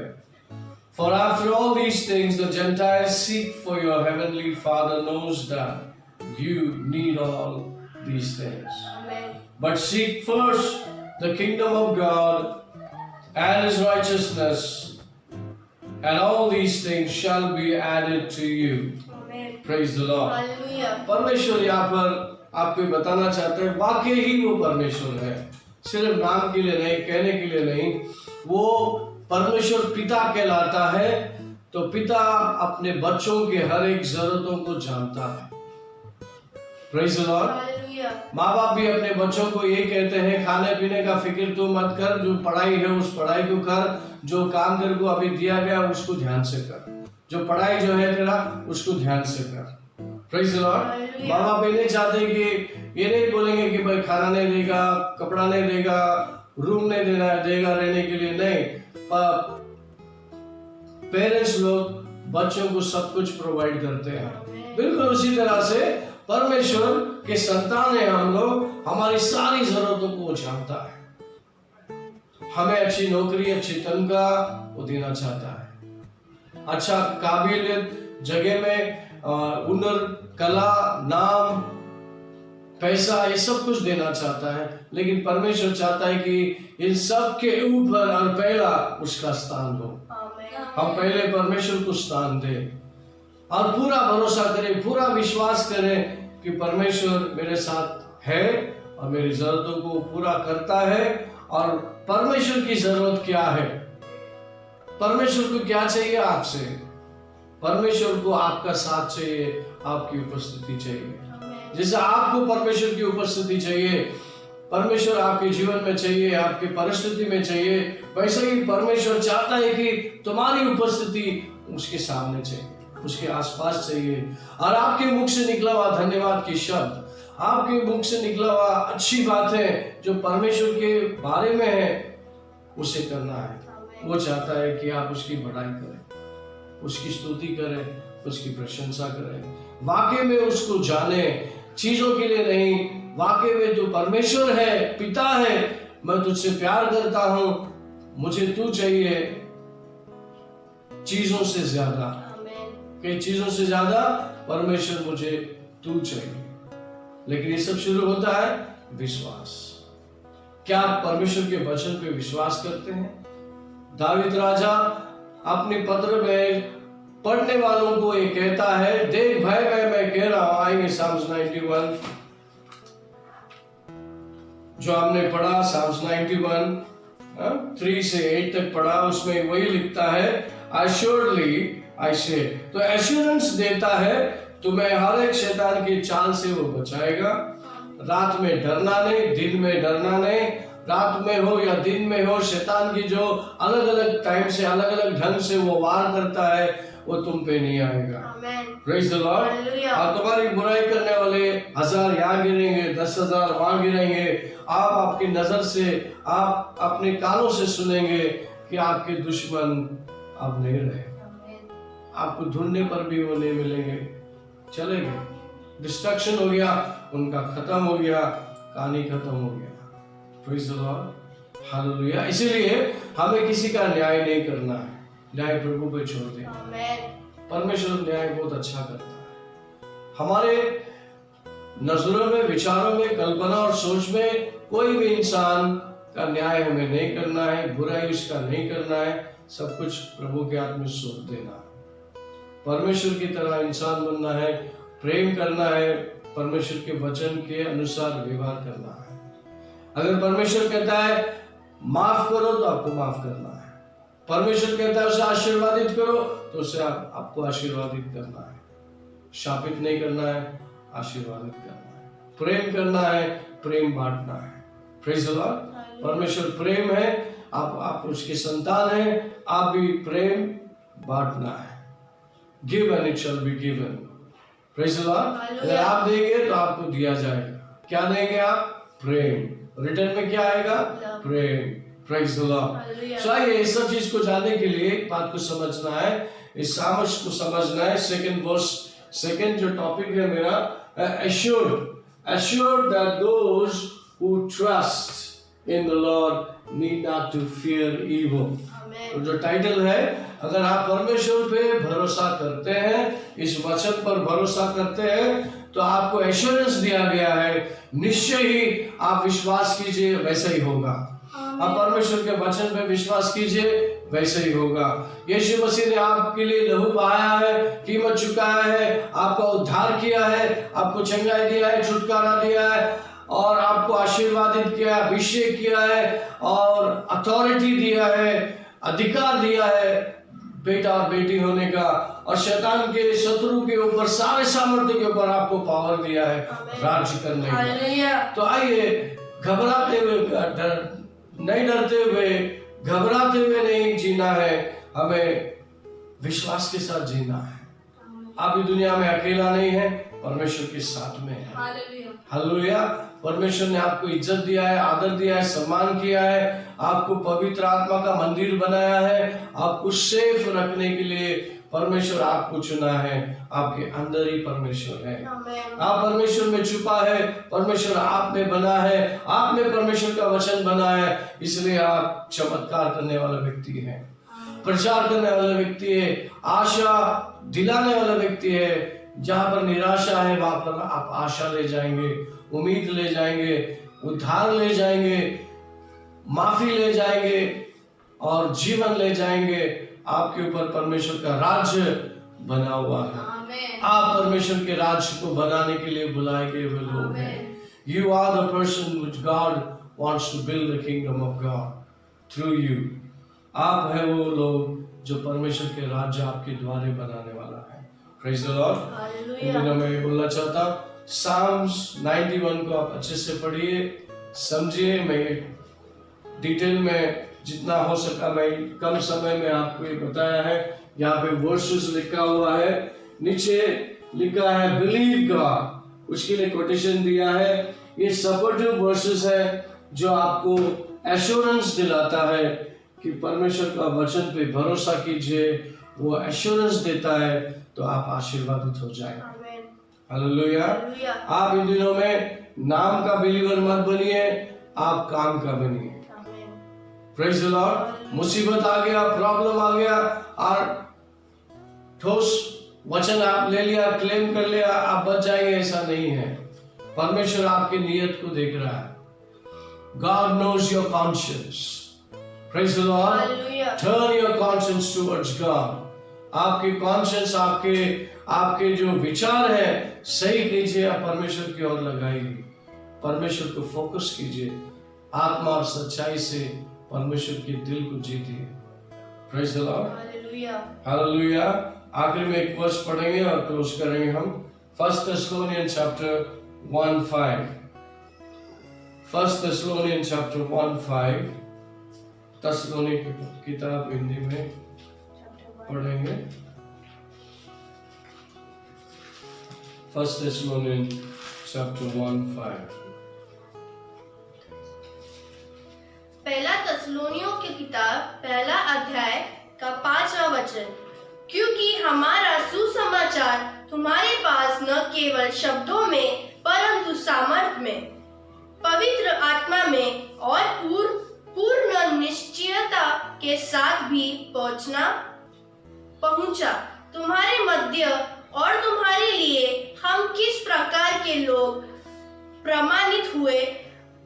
S1: For after all these things the Gentiles seek, for your heavenly Father knows that you need all these things.
S2: Amen.
S1: But seek first the kingdom of God and His righteousness, and all these things shall be added to you.
S2: Amen.
S1: Praise the Lord.
S2: Hallelujah.
S1: परमेश्वर यहाँ पर आपको बताना चाहते हैं, वाकई ही वो परमेश्वर है, सिर्फ नाम के लिए नहीं, कहने के लिए नहीं। वो परमेश्वर पिता कहलाता है, तो पिता अपने बच्चों के हर एक जरूरतों को जानता है। Praise the Lord.
S2: हालेलुया।
S1: माँ बाप भी अपने बच्चों को ये कहते हैं, खाने पीने का फिक्र तू मत कर, जो पढ़ाई है उस पढ़ाई को कर, जो काम तेरे को अभी दिया गया उसको ध्यान से कर, जो पढ़ाई जो है तेरा उसको ध्यान से कर। Praise the Lord. माँ बाप ये नहीं चाहते कि, ये नहीं बोलेंगे कि भाई खाना नहीं देगा, कपड़ा नहीं देगा, रूम नहीं देगा रहने के लिए, नहीं। पेरेंट्स लोग बच्चों को सब कुछ प्रोवाइड करते हैं। बिल्कुल उसी तरह से परमेश्वर के संतान है हम लोग, हमारी सारी जरूरतों को जानता है। हमें अच्छी नौकरी, अच्छी तनख्वाह वो देना चाहता है, अच्छा काबिलियत जगह में हुनर, कला, नाम, पैसा, ये सब कुछ देना चाहता है। लेकिन परमेश्वर चाहता है कि इन सब के ऊपर और पहला उसका स्थान हो। हम पहले परमेश्वर को स्थान दें और पूरा भरोसा करें, पूरा विश्वास करें कि परमेश्वर मेरे साथ है और मेरी जरूरतों को पूरा करता है। और परमेश्वर की जरूरत क्या है, परमेश्वर को क्या चाहिए आपसे? परमेश्वर को आपका साथ चाहिए, आपकी उपस्थिति चाहिए। जैसे आपको परमेश्वर की उपस्थिति चाहिए, परमेश्वर आपके जीवन में चाहिए, आपकी परिस्थिति में चाहिए, वैसे ही परमेश्वर चाहता है कि तुम्हारी उपस्थिति उसके सामने चाहिए। उसके आसपास चाहिए। और आपके मुख से निकला हुआ धन्यवाद की शब्द, आपके मुख से निकला हुआ अच्छी बातें जो परमेश्वर के बारे में है, उसे करना है। वो चाहता है कि आप उसकी बढ़ाई करें, उसकी स्तुति करें, उसकी प्रशंसा करें, वाकई में उसको जाने, चीजों के लिए नहीं, वाकई में तू परमेश्वर है, पिता है, मैं तुझसे प्यार करता हूं, मुझे तू चाहिए चीजों से ज्यादा, कई चीजों से ज्यादा परमेश्वर मुझे तू चाहिए। लेकिन ये सब शुरू होता है विश्वास। क्या आप परमेश्वर के वचन पे विश्वास करते हैं? दावीद राजा अपने पत्र में पढ़ने वालों को ये कहता है, देख भाई मैं कह रहा हूं, आएंगे Psalms 91 जो हमने पढ़ा, Psalms 91 3 से 8 तक पढ़ा, उसमें वही लिखता है, Assuredly I say, तो एश्योरेंस देता है तुम्हें हर एक शैतान की चाल से वो बचाएगा। रात में डरना नहीं, दिन में डरना नहीं, रात में हो या दिन में हो, शैतान की जो अलग अलग टाइम से अलग अलग ढंग से वो वार करता है, वो तुम पे नहीं आएगा। Praise the Lord. और तुम्हारी बुराई करने वाले 1000 यहाँ गिरेंगे, 10,000 वहां गिरेंगे, आप आपकी नजर से, आप अपने कानों से सुनेंगे कि आपके दुश्मन अब नहीं रहे, आपको ढूंढने पर भी वो नहीं मिलेंगे, चले गए, डिस्ट्रक्शन हो गया, उनका खत्म हो गया, कहानी खत्म हो गया। Praise the Lord, hallelujah. इसीलिए हमें किसी का न्याय नहीं करना है, न्याय प्रभु पे छोड़ दें। परमेश्वर न्याय बहुत अच्छा करता है। हमारे नजरों में, विचारों में, कल्पना और सोच में कोई भी इंसान का न्याय हमें नहीं करना है, बुराई उसका नहीं करना है, सब कुछ प्रभु के हाथ में सौंप देना है। परमेश्वर की तरह इंसान बनना है, प्रेम करना है, परमेश्वर के वचन के अनुसार व्यवहार करना है। अगर परमेश्वर कहता है माफ करो तो आपको माफ करना है, परमेश्वर कहता है उसे आशीर्वादित करो तो उसे आपको आशीर्वादित करना है, शापित नहीं करना है, आशीर्वादित करना है, प्रेम करना है, प्रेम बांटना है। Praise the Lord. परमेश्वर प्रेम है, आप उसके संतान हैं, आप भी प्रेम बांटना है। Give and it shall be given. Praise the Lord. अगर आप देंगे तो आपको दिया जाएगा। क्या देंगे आप? प्रेम। रिटर्न में क्या आएगा? प्रेम। Praise the Lord. सो आइए इस सब चीज को जानने के लिए एक बात को समझना है, इस सामर्थ को समझना है। सेकंड जो टॉपिक है मेरा, assured that those who trust in the Lord need not to fear evil। तो जो टाइटल है, अगर आप परमेश्वर पे भरोसा करते हैं, इस वचन पर भरोसा करते हैं, तो आपको एश्योरेंस दिया गया है, निश्चय ही आप विश्वास कीजिए वैसा ही होगा। आप परमेश्वर के वचन पे विश्वास कीजिए वैसे ही होगा। यीशु मसीह ने आपके लिए लहू बहाया है, कीमत चुकाया है, आपका उद्धार किया है, आपको चंगाई दिया है, छुटकारा दिया है, और आपको आशीर्वादित किया, अभिषेक किया है, और अथॉरिटी दिया है, अधिकार दिया है बेटा और बेटी होने का, और शैतान के शत्रु के ऊपर, सारे सामर्थ्य के ऊपर आपको पावर दिया है राज्य करने का। तो आइए घबराते हुए नहीं, डरते हुए, घबराते हुए नहीं जीना है, हमें विश्वास के साथ जीना है। आप भी दुनिया में अकेला नहीं है, परमेश्वर के साथ में है। हालेलुया। परमेश्वर ने आपको इज्जत दिया है, आदर दिया है, सम्मान किया है, आपको पवित्र आत्मा का मंदिर बनाया है, आपको सेफ रखने के लिए परमेश्वर आपको चुना है। आपके अंदर ही परमेश्वर है, आप परमेश्वर में छुपा है, परमेश्वर आप में बना है, आप में परमेश्वर का वचन बना है, इसलिए आप चमत्कार करने वाला व्यक्ति है, प्रचार करने वाला व्यक्ति है, आशा दिलाने वाला व्यक्ति है। जहां पर निराशा है वहां पर आप आशा ले जाएंगे, उम्मीद ले जाएंगे, उद्धार ले जाएंगे, माफी ले जाएंगे और जीवन ले जाएंगे। आपके ऊपर परमेश्वर का राज्य बना हुआ है। आप परमेश्वर के राज्य को बनाने के लिए बुलाए गए हुए लोग हैं। You are the person which God wants to build the kingdom of God through you। आप है वो लोग जो परमेश्वर के राज्य आपके द्वारे बनाने वाला है। Praise the Lord। मैं बोलना चाहता हूँ, Psalms 91 को आप अच्छे से पढ़िए, समझिए। मैं डिटेल में जितना हो सका मैं कम समय में आपको ये बताया है, यहाँ पे वर्सेस लिखा हुआ है, नीचे लिखा है बिलीव गॉड, उसके लिए कोटेशन दिया है। ये सपोर्टिव वर्सेस है जो आपको एश्योरेंस दिलाता है कि परमेश्वर का वचन पे भरोसा कीजिए, वो एश्योरेंस देता है तो आप आशीर्वादित हो जाएंगे। हालेलुया। आप इन दिनों में नाम का बिलीवर मत बनिए, आप काम का बनिए। Praise the Lord. मुसीबत आ गया, प्रॉब्लम आ गया और ठोस वचन आप ले लिया, क्लेम कर लिया, आप बच जाएंगे, ऐसा नहीं है। परमेश्वर आपकी नीयत को देख रहा है। God knows your conscience. Praise the Lord.
S2: Hallelujah.
S1: Turn your conscience towards God. आपकी कॉन्शियंस, आपके जो विचार है सही कीजिए, आप परमेश्वर की ओर लगाइए, परमेश्वर को फोकस कीजिए, आत्मा और सच्चाई से परमेश्वर के दिल को जीतिए। Praise the Lord.
S2: Hallelujah.
S1: Hallelujah. आखिर में एक वर्स पढ़ेंगे और क्लोज करेंगे हम। 1 Thessalonians chapter 1:5। 1 Thessalonians chapter 1:5। तस्सलोनी की किताब हिंदी में पढ़ेंगे। 1 Thessalonians chapter 1:5।
S2: पहला तस्सलोनियों की किताब पहला अध्याय का 5वां वचन। क्योंकि हमारा सुसमाचार तुम्हारे पास न केवल शब्दों में परंतु सामर्थ में, पवित्र आत्मा में और पूर्ण निश्चयता के साथ भी पहुंचा तुम्हारे मध्य, और तुम्हारे लिए हम किस प्रकार के लोग प्रमाणित हुए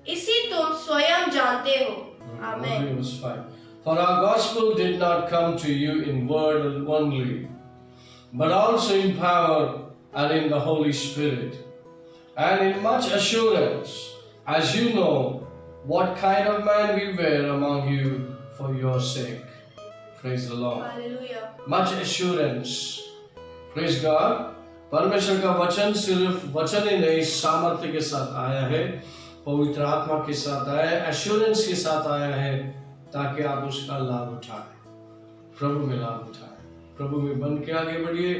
S2: इसी तुम स्वयं जानते हो। आमेन।
S1: For our gospel did not come to you in word only, but also in power and in the Holy Spirit, and in much assurance, as you know what kind of man we were among you for your sake. Praise the Lord.
S2: Hallelujah.
S1: Much assurance. Praise God. परमेश्वर का वचन सिर्फ वचन ही नहीं, सामर्थ्य के साथ आया है, पवित्र आत्मा के साथ आया है, एश्योरेंस के साथ आया है, ताकि आप उसका लाभ उठाएं, प्रभु में लाभ उठाएं, प्रभु में बन के आगे बढ़िए।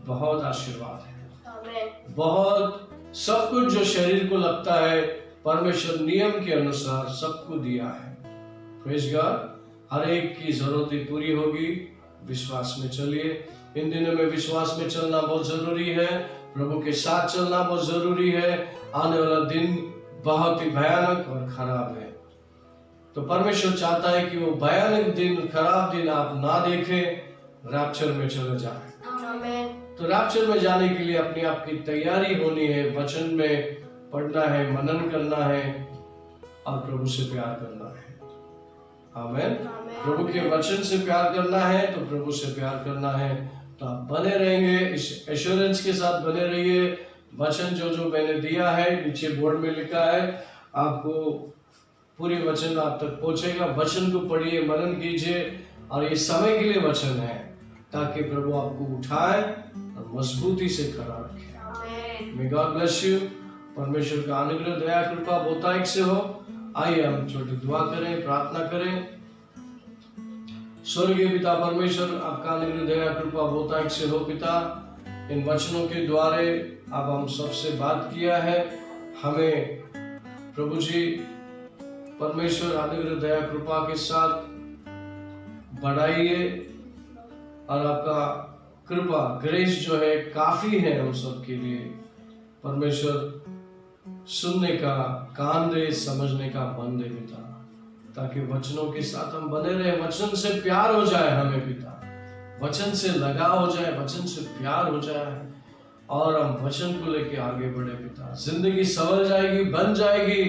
S1: बहुत आशीर्वाद है।
S2: आमेन।
S1: बहुत सब कुछ जो शरीर को लगता है परमेश्वर नियम के अनुसार सबको दिया है। Praise God. हर एक की जरूरतें पूरी होगी। विश्वास में चलिए। इन दिनों में विश्वास में चलना बहुत जरूरी है, प्रभु के साथ चलना बहुत जरूरी है। आने वाला दिन बहुत ही भयानक और खराब है, तो परमेश्वर चाहता है कि वो भयानक दिन, खराब दिन आप ना देखें, रैप्चर में चले जाएं।
S2: आमेन।
S1: तो रैप्चर में जाने के लिए अपनी आपकी तैयारी होनी है, वचन में पढ़ना है, मनन करना है और प्रभु से प्यार करना है। आमेन। प्रभु के वचन से प्यार करना है तो प्रभु से प्यार करना है, तो आप बने रहेंगे, इस एश्योरेंस के साथ बने रहिए। वचन जो मैंने दिया है, नीचे बोर्ड में लिखा है, आपको पूरी वचन आप तक पहुंचेगा। वचन को पढ़िए, मनन कीजिए, और ये समय के लिए वचन है ताकि प्रभु आपको उठाए और मजबूती से खड़ा रखे। May God bless you। परमेश्वर का अनुग्रह, दया, कृपा बहुतायत से हो। आइए हम छोटी दुआ करें, प्रार्थना करें। स्वर्गीय पिता परमेश्वर, आपका अनुग्रह, दया, कृपा बहुतायत से हो। पिता, इन वचनों के द्वारा अब हम सबसे बात किया है, हमें प्रभु जी परमेश्वर अनुग्रह, दया, कृपा के साथ बढ़ाइए, और आपका कृपा, ग्रेस जो है काफी है हम सब के लिए। परमेश्वर सुनने का कान दे, समझने का मन दे पिता, ताकि वचनों के साथ हम बने रहे। वचन से प्यार हो जाए हमें पिता, वचन से लगाव हो जाए, वचन से प्यार हो जाए, और हम वचन को लेके आगे बढ़े पिता। जिंदगी संवल जाएगी, बन जाएगी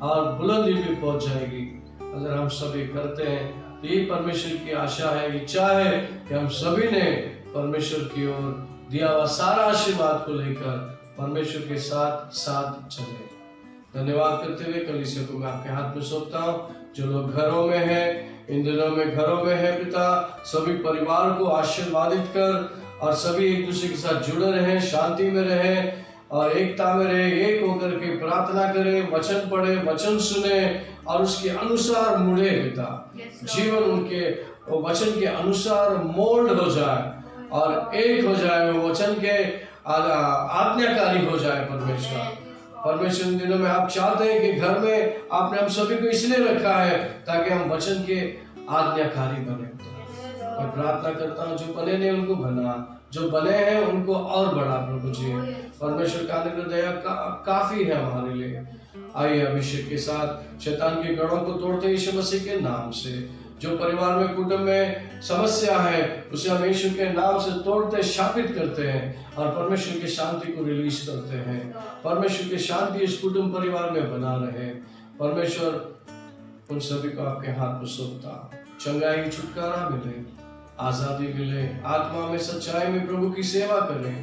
S1: और बुलंदी पे पहुंच जाएगी अगर हम सभी करते हैं। तो ये परमेश्वर की आशा है, इच्छा है कि हम सभी ने परमेश्वर की ओर दिया हुआ सारा आशीर्वाद को लेकर परमेश्वर के साथ साथ चले। धन्यवाद करते हुए कलीसिया को मैं आपके हाथ में सौंपता हूँ। जो लोग घरों में हैं, इन दिनों में घरों में है पिता, सभी परिवार को आशीर्वादित कर, और सभी एक दूसरे के साथ जुड़े रहें, शांति में रहें, और एकता में रहे, एक होकर के प्रार्थना करें, वचन पढ़े, वचन सुने और उसके अनुसार मुड़े पिता। जीवन उनके वचन के अनुसार मोल्ड हो जाए और एक हो जाए, वो वचन के आज्ञाकारी हो जाए। परमेश्वर इन दिनों में आप चाहते हैं कि घर में आपने हम सभी को इसलिए रखा है ताकि हम वचन के आज्ञाकारी बने। मैं प्रार्थना करता हूँ जो बने नहीं उनको बना, जो बने हैं उनको और बड़ा प्रभु जी। परमेश्वर का अनुग्रह दया काफी है हमारे लिए। आइए अभिषेक के साथ शैतान के गढ़ों को तोड़ते यीशु मसीह के नाम से। जो परिवार में कुटुंब में समस्या है उसे हम यीशु के नाम से तोड़ते शापित करते हैं और परमेश्वर की शांति को रिलीज करते हैं। परमेश्वर की शांति इस कुटुंब परिवार में बना रहे। परमेश्वर उन सभी को आपके हाथ में सौंपता, चंगाई छुटकारा मिले, आजादी मिले, आत्मा में सच्चाई में प्रभु की सेवा करें,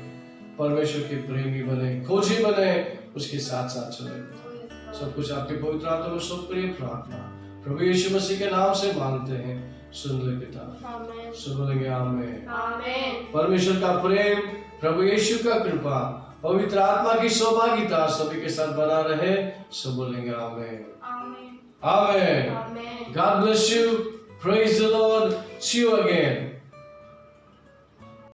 S1: परमेश्वर के प्रेमी बने, खोजी बने, उसके साथ साथ चले। सब कुछ आपके पवित्र हाथों में सौंप कर प्रार्थना प्रभु यीशु मसीह के नाम से मांगते हैं। सुन ले पिता, सुन लेंगे आमीन। परमेश्वर का प्रेम, प्रभु यीशु का कृपा, पवित्र आत्मा की सौभाग्यता सभी के साथ बना रहे। सब बोलेंगे आमीन। आमीन। God bless you. Praise the Lord. See you again.